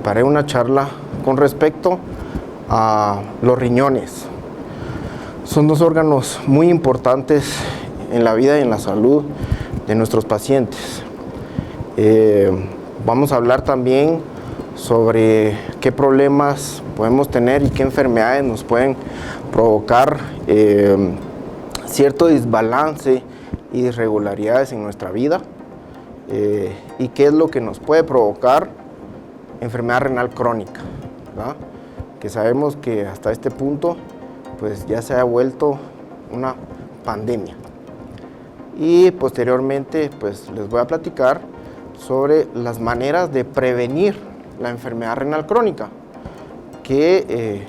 preparé una charla con respecto a los riñones. Son dos órganos muy importantes en la vida y en la salud de nuestros pacientes. Vamos a hablar también sobre qué problemas podemos tener y qué enfermedades nos pueden provocar cierto desbalance y irregularidades en nuestra vida, y qué es lo que nos puede provocar enfermedad renal crónica, ¿verdad? Que sabemos que hasta este punto pues ya se ha vuelto una pandemia. Y posteriormente pues les voy a platicar sobre las maneras de prevenir la enfermedad renal crónica, que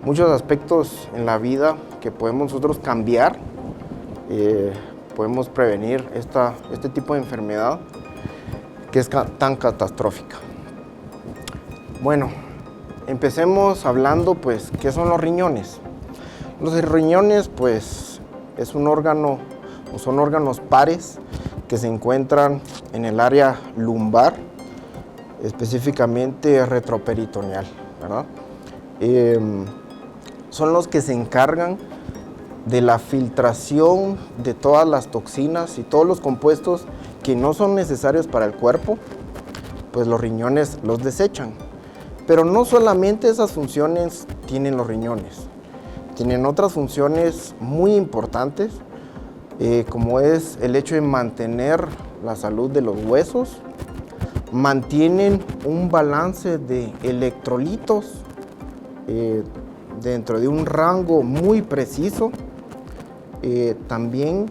muchos aspectos en la vida que podemos nosotros cambiar, podemos prevenir este tipo de enfermedad que es tan catastrófica. Bueno, empecemos hablando pues qué son los riñones. Los riñones pues es un órgano o son órganos pares que se encuentran en el área lumbar, específicamente retroperitoneal, ¿verdad? Son los que se encargan de la filtración de todas las toxinas y todos los compuestos que no son necesarios para el cuerpo, pues los riñones los desechan. Pero no solamente esas funciones tienen los riñones, tienen otras funciones muy importantes, como es el hecho de mantener la salud de los huesos, mantienen un balance de electrolitos dentro de un rango muy preciso, también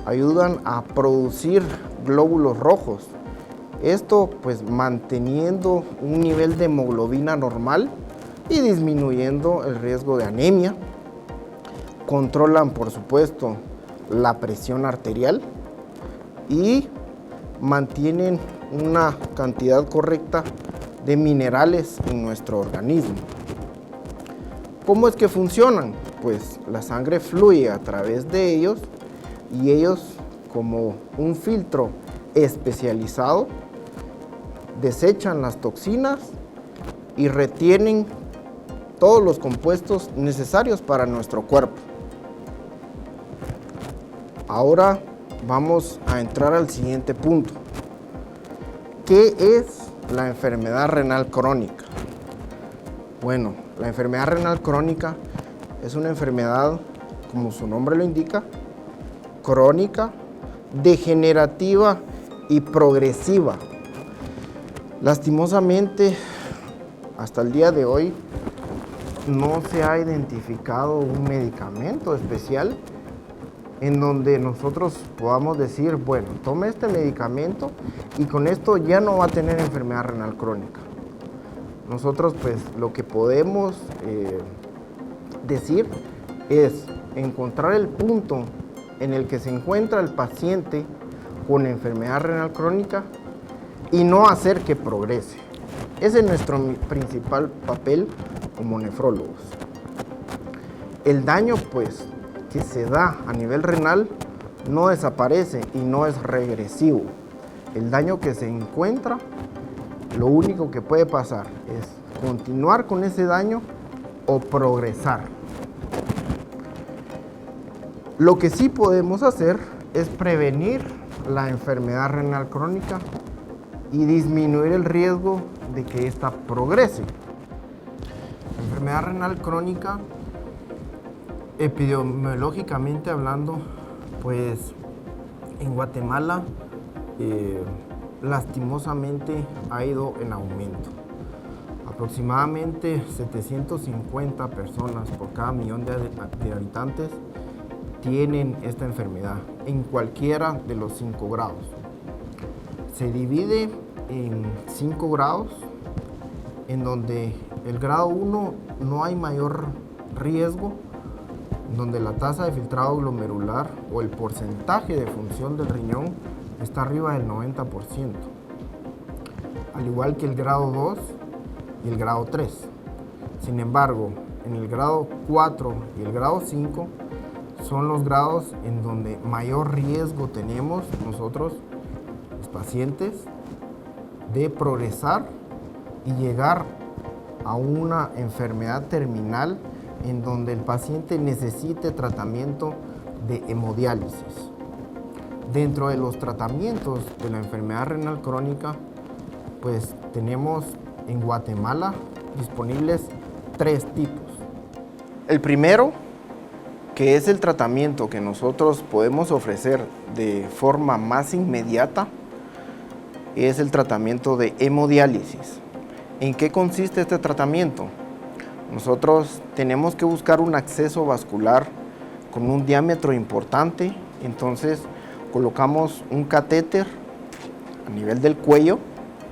ayudan a producir glóbulos rojos. Esto pues manteniendo un nivel de hemoglobina normal y disminuyendo el riesgo de anemia. Controlan por supuesto la presión arterial y mantienen una cantidad correcta de minerales en nuestro organismo. ¿Cómo es que funcionan? Pues la sangre fluye a través de ellos y ellos, como un filtro especializado, desechan las toxinas y retienen todos los compuestos necesarios para nuestro cuerpo. Ahora vamos a entrar al siguiente punto. ¿Qué es la enfermedad renal crónica? Bueno, la enfermedad renal crónica es una enfermedad, como su nombre lo indica, crónica, degenerativa y progresiva. Lastimosamente, hasta el día de hoy no se ha identificado un medicamento especial en donde nosotros podamos decir, bueno, tome este medicamento y con esto ya no va a tener enfermedad renal crónica. Nosotros pues lo que podemos decir es encontrar el punto en el que se encuentra el paciente con enfermedad renal crónica y no hacer que progrese. Ese es nuestro principal papel como nefrólogos. El daño pues que se da a nivel renal no desaparece y no es regresivo. El daño que se encuentra, lo único que puede pasar es continuar con ese daño o progresar. Lo que sí podemos hacer es prevenir la enfermedad renal crónica y disminuir el riesgo de que ésta progrese. La enfermedad renal crónica, epidemiológicamente hablando, pues en Guatemala lastimosamente ha ido en aumento. Aproximadamente 750 personas por cada millón de habitantes tienen esta enfermedad en cualquiera de los 5 grados. Se divide en 5 grados, en donde el grado 1 no hay mayor riesgo, donde la tasa de filtrado glomerular o el porcentaje de función del riñón está arriba del 90%, al igual que el grado 2 y el grado 3. Sin embargo, en el grado 4 y el grado 5 son los grados en donde mayor riesgo tenemos nosotros, los pacientes, de progresar y llegar a una enfermedad terminal en donde el paciente necesite tratamiento de hemodiálisis. Dentro de los tratamientos de la enfermedad renal crónica, pues tenemos en Guatemala disponibles 3 tipos. El primero, que es el tratamiento que nosotros podemos ofrecer de forma más inmediata, es el tratamiento de hemodiálisis. ¿En qué consiste este tratamiento? Nosotros tenemos que buscar un acceso vascular con un diámetro importante, entonces colocamos un catéter a nivel del cuello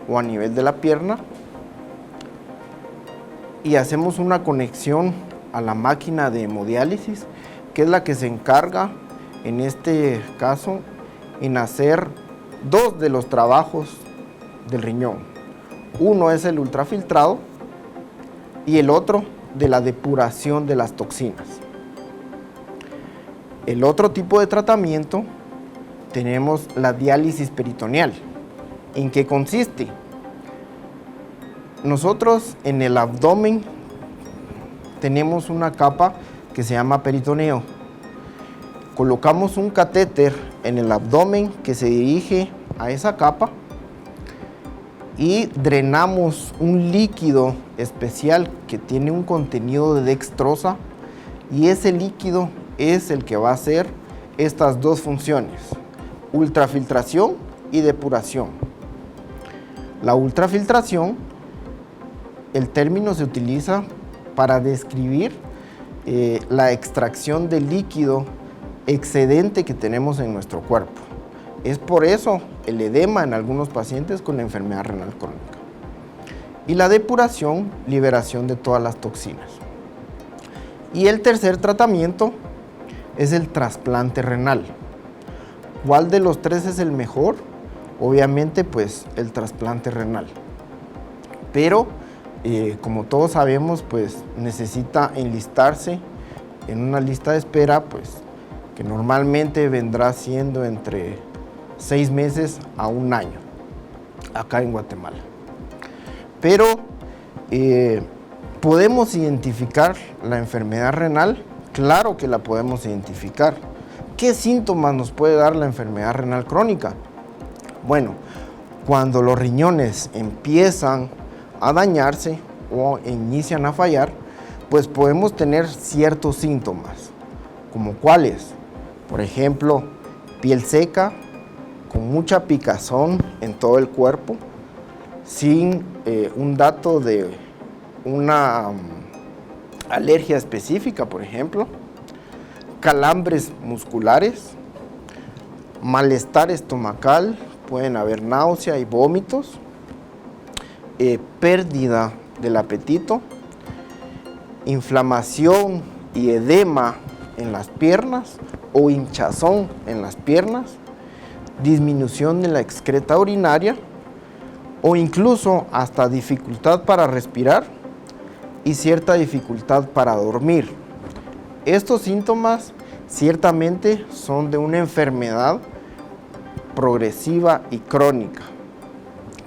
o a nivel de la pierna y hacemos una conexión a la máquina de hemodiálisis, que es la que se encarga, en este caso, en hacer 2 de los trabajos del riñón. Uno es el ultrafiltrado y el otro de la depuración de las toxinas. El otro tipo de tratamiento tenemos la diálisis peritoneal. ¿En qué consiste? Nosotros en el abdomen tenemos una capa que se llama peritoneo. Colocamos un catéter en el abdomen que se dirige a esa capa y drenamos un líquido especial que tiene un contenido de dextrosa, y ese líquido es el que va a hacer estas 2 funciones: ultrafiltración y depuración. La ultrafiltración, el término se utiliza para describir la extracción del líquido excedente que tenemos en nuestro cuerpo. Es por eso el edema en algunos pacientes con enfermedad renal crónica. Y la depuración, liberación de todas las toxinas. Y el tercer tratamiento es el trasplante renal. ¿Cuál de los 3 es el mejor? Obviamente, pues el trasplante renal. Pero, como todos sabemos, pues necesita enlistarse en una lista de espera, pues que normalmente vendrá siendo entre 6 meses a 1 año, acá en Guatemala. Pero ¿podemos identificar la enfermedad renal? Claro que la podemos identificar. ¿Qué síntomas nos puede dar la enfermedad renal crónica? Bueno, cuando los riñones empiezan a dañarse o inician a fallar, pues podemos tener ciertos síntomas. ¿Como cuáles? Por ejemplo, piel seca, con mucha picazón en todo el cuerpo, sin un dato de una alergia específica, por ejemplo, calambres musculares, malestar estomacal, pueden haber náusea y vómitos, pérdida del apetito, inflamación y edema en las piernas o hinchazón en las piernas, disminución de la excreta urinaria o incluso hasta dificultad para respirar y cierta dificultad para dormir. Estos síntomas ciertamente son de una enfermedad progresiva y crónica.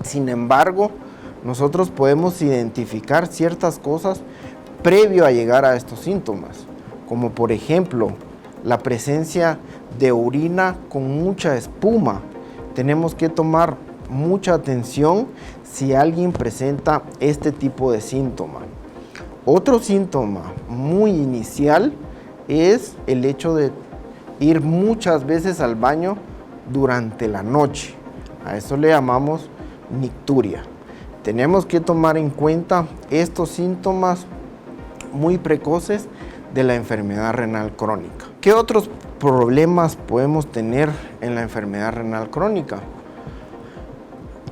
Sin embargo, nosotros podemos identificar ciertas cosas previo a llegar a estos síntomas, como por ejemplo la presencia de orina con mucha espuma. Tenemos que tomar mucha atención si alguien presenta este tipo de síntoma. Otro síntoma muy inicial es el hecho de ir muchas veces al baño durante la noche. A eso le llamamos nicturia. Tenemos que tomar en cuenta estos síntomas muy precoces de la enfermedad renal crónica. ¿Qué otros problemas podemos tener en la enfermedad renal crónica?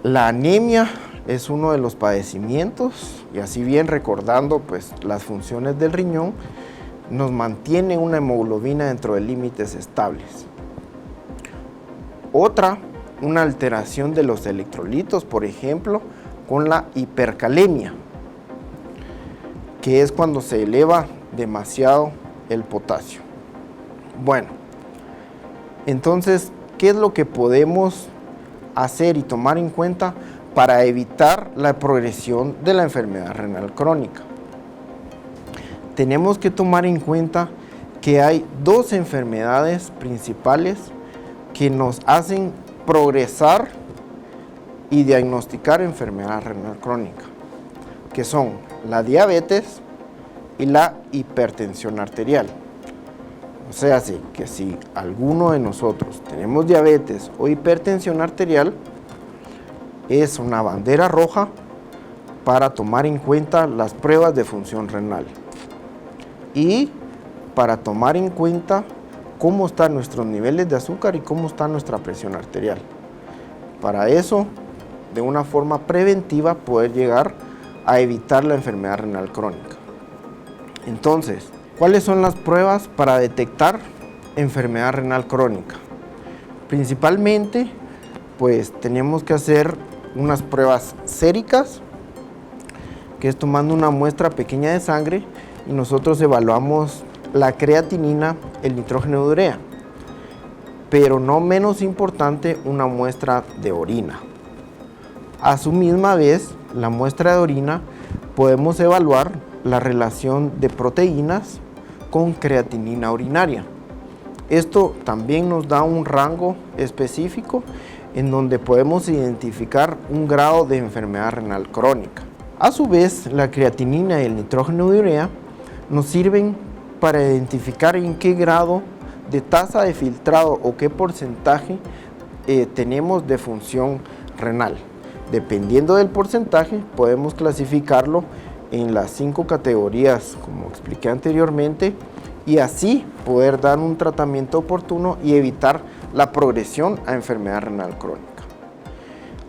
La anemia es uno de los padecimientos, y así bien recordando pues las funciones del riñón, nos mantiene una hemoglobina dentro de límites estables. Otra, una alteración de los electrolitos, por ejemplo, con la hipercalemia, que es cuando se eleva demasiado el potasio. Bueno, entonces, ¿qué es lo que podemos hacer y tomar en cuenta para evitar la progresión de la enfermedad renal crónica. Tenemos que tomar en cuenta que hay dos enfermedades principales que nos hacen progresar y diagnosticar enfermedad renal crónica, que son la diabetes y la hipertensión arterial. O sea, que si alguno de nosotros tenemos diabetes o hipertensión arterial, es una bandera roja para tomar en cuenta las pruebas de función renal y para tomar en cuenta cómo están nuestros niveles de azúcar y cómo está nuestra presión arterial. Para eso, de una forma preventiva, poder llegar a evitar la enfermedad renal crónica. Entonces, ¿cuáles son las pruebas para detectar enfermedad renal crónica? Principalmente, pues tenemos que hacer unas pruebas séricas, que es tomando una muestra pequeña de sangre y nosotros evaluamos la creatinina, el nitrógeno de urea, pero no menos importante, una muestra de orina. A su misma vez, la muestra de orina podemos evaluar la relación de proteínas con creatinina urinaria. Esto también nos da un rango específico en donde podemos identificar un grado de enfermedad renal crónica. A su vez, la creatinina y el nitrógeno de urea nos sirven para identificar en qué grado de tasa de filtrado o qué porcentaje tenemos de función renal. Dependiendo del porcentaje, podemos clasificarlo en las 5 categorías, como expliqué anteriormente, y así poder dar un tratamiento oportuno y evitar la progresión a enfermedad renal crónica.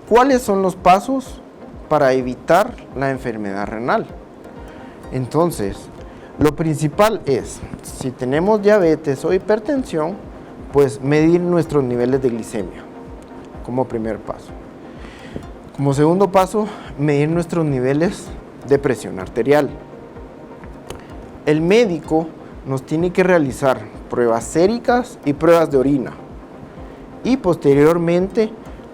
¿Cuáles son los pasos para evitar la enfermedad renal? Entonces, lo principal es, si tenemos diabetes o hipertensión, pues medir nuestros niveles de glicemia como primer paso. Como segundo paso, medir nuestros niveles de presión arterial. El médico nos tiene que realizar pruebas séricas y pruebas de orina y posteriormente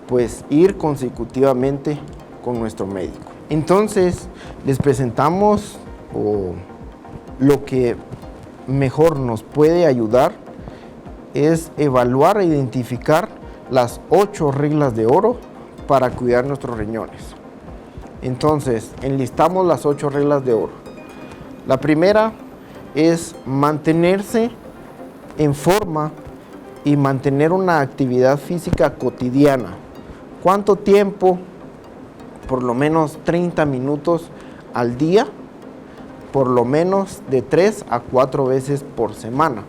pues ir consecutivamente con nuestro médico. Entonces les presentamos lo que mejor nos puede ayudar es evaluar e identificar las 8 reglas de oro para cuidar nuestros riñones. Entonces, enlistamos las 8 reglas de oro. La primera es mantenerse en forma y mantener una actividad física cotidiana. ¿Cuánto tiempo? Por lo menos 30 minutos al día, por lo menos de 3 a 4 veces por semana.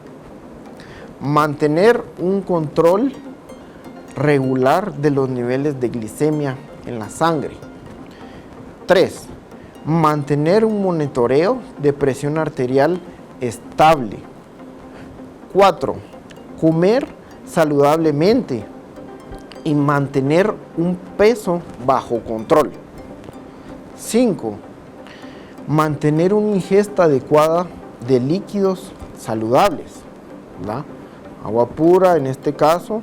Mantener un control regular de los niveles de glicemia en la sangre. 3. Mantener un monitoreo de presión arterial estable. 4. Comer saludablemente y mantener un peso bajo control. 5. Mantener una ingesta adecuada de líquidos saludables, ¿verdad? Agua pura en este caso,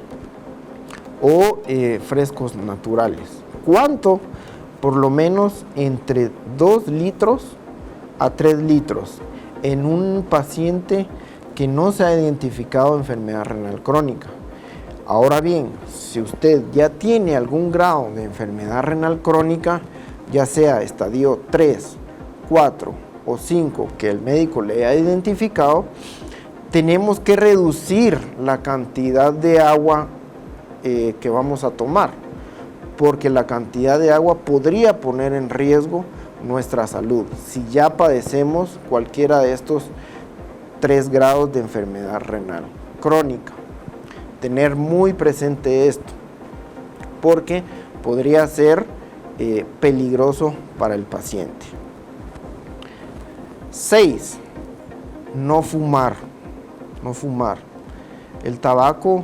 o frescos naturales. ¿Cuánto? Por lo menos entre 2 litros a 3 litros en un paciente que no se ha identificado enfermedad renal crónica. Ahora bien, si usted ya tiene algún grado de enfermedad renal crónica, ya sea estadio 3, 4 o 5 que el médico le haya identificado, tenemos que reducir la cantidad de agua que vamos a tomar, porque la cantidad de agua podría poner en riesgo nuestra salud si ya padecemos cualquiera de estos 3 grados de enfermedad renal crónica. Tener muy presente esto, porque podría ser peligroso para el paciente. 6. No fumar. No fumar. El tabaco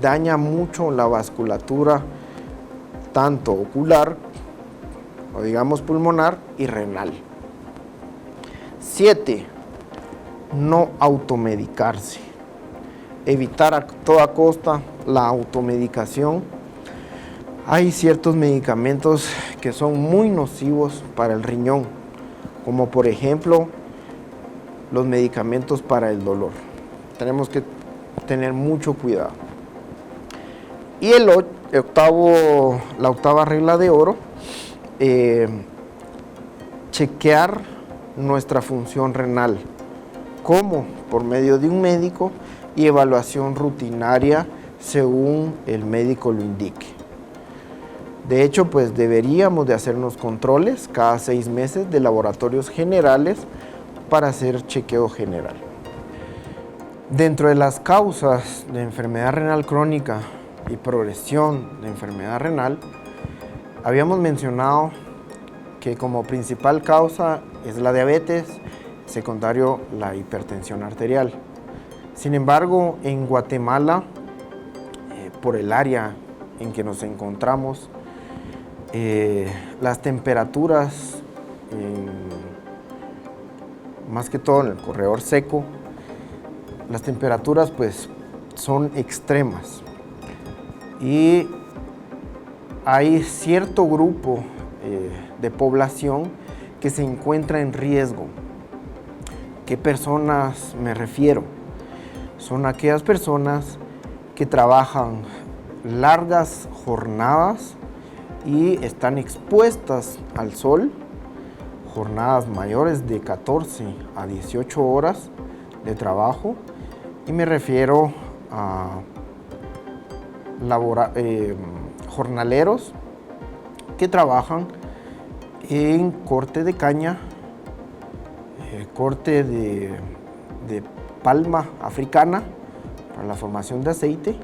daña mucho la vasculatura, tanto ocular, o digamos pulmonar, y renal. 7. No automedicarse. Evitar a toda costa la automedicación, Hay ciertos medicamentos que son muy nocivos para el riñón, como por ejemplo los medicamentos para el dolor. Tenemos que tener mucho cuidado. Y la octava regla de oro, chequear nuestra función renal. ¿Cómo? Por medio de un médico y evaluación rutinaria según el médico lo indique. De hecho, pues deberíamos de hacernos controles cada 6 meses de laboratorios generales para hacer chequeo general. Dentro de las causas de enfermedad renal crónica y progresión de enfermedad renal, habíamos mencionado que como principal causa es la diabetes, secundario la hipertensión arterial. Sin embargo, en Guatemala, por el área en que nos encontramos, las temperaturas, más que todo en el corredor seco, las temperaturas pues son extremas y hay cierto grupo de población que se encuentra en riesgo. ¿Qué personas me refiero? Son aquellas personas que trabajan largas jornadas y están expuestas al sol, jornadas mayores de 14 a 18 horas de trabajo, y me refiero a jornaleros que trabajan en corte de caña, corte de palma africana para la formación de aceite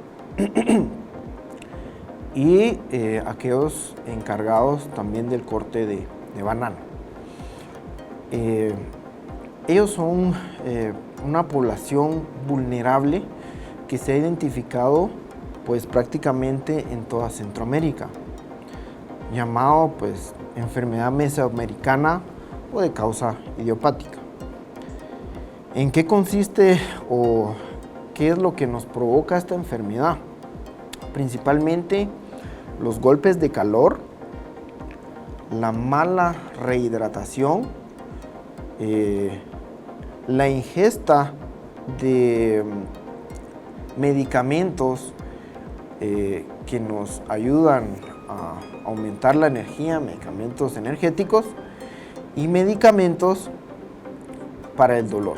y aquellos encargados también del corte de banano. Ellos son una población vulnerable que se ha identificado pues prácticamente en toda Centroamérica, llamado pues enfermedad mesoamericana o de causa idiopática. ¿En qué consiste o qué es lo que nos provoca esta enfermedad? Principalmente los golpes de calor, la mala rehidratación, la ingesta de medicamentos que nos ayudan a aumentar la energía, medicamentos energéticos y medicamentos para el dolor.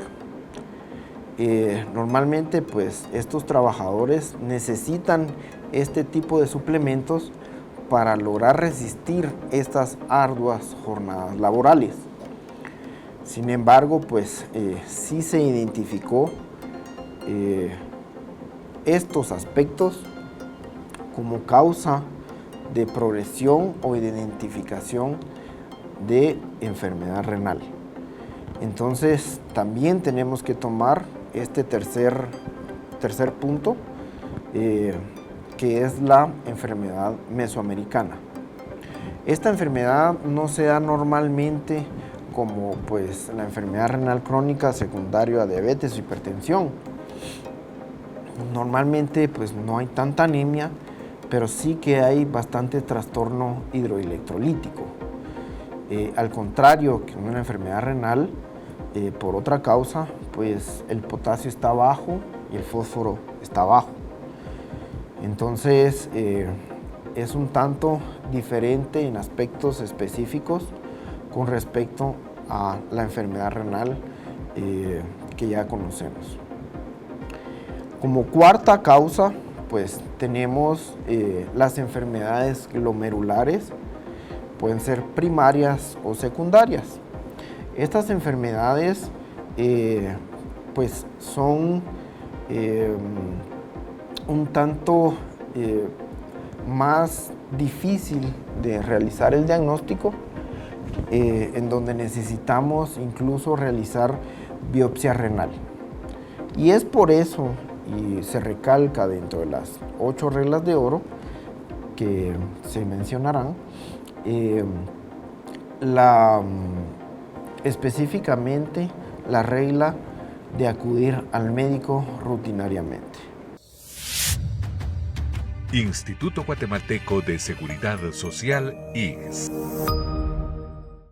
Normalmente pues estos trabajadores necesitan este tipo de suplementos para lograr resistir estas arduas jornadas laborales. Sin embargo, pues sí se identificó estos aspectos como causa de progresión o de identificación de enfermedad renal. Entonces, también tenemos que tomar este tercer punto, que es la enfermedad mesoamericana. Esta enfermedad no se da normalmente como pues la enfermedad renal crónica secundaria a diabetes o hipertensión. Normalmente pues no hay tanta anemia, pero sí que hay bastante trastorno hidroelectrolítico. Al contrario que en una enfermedad renal, por otra causa, pues el potasio está bajo y el fósforo está bajo. Entonces es un tanto diferente en aspectos específicos con respecto a la enfermedad renal que ya conocemos. Como cuarta causa, pues tenemos las enfermedades glomerulares, pueden ser primarias o secundarias. Estas enfermedades pues son un tanto más difícil de realizar el diagnóstico, en donde necesitamos incluso realizar biopsia renal. Y es por eso, y se recalca dentro de las 8 reglas de oro que se mencionarán, específicamente la regla de acudir al médico rutinariamente. Instituto Guatemalteco de Seguridad Social, IGS.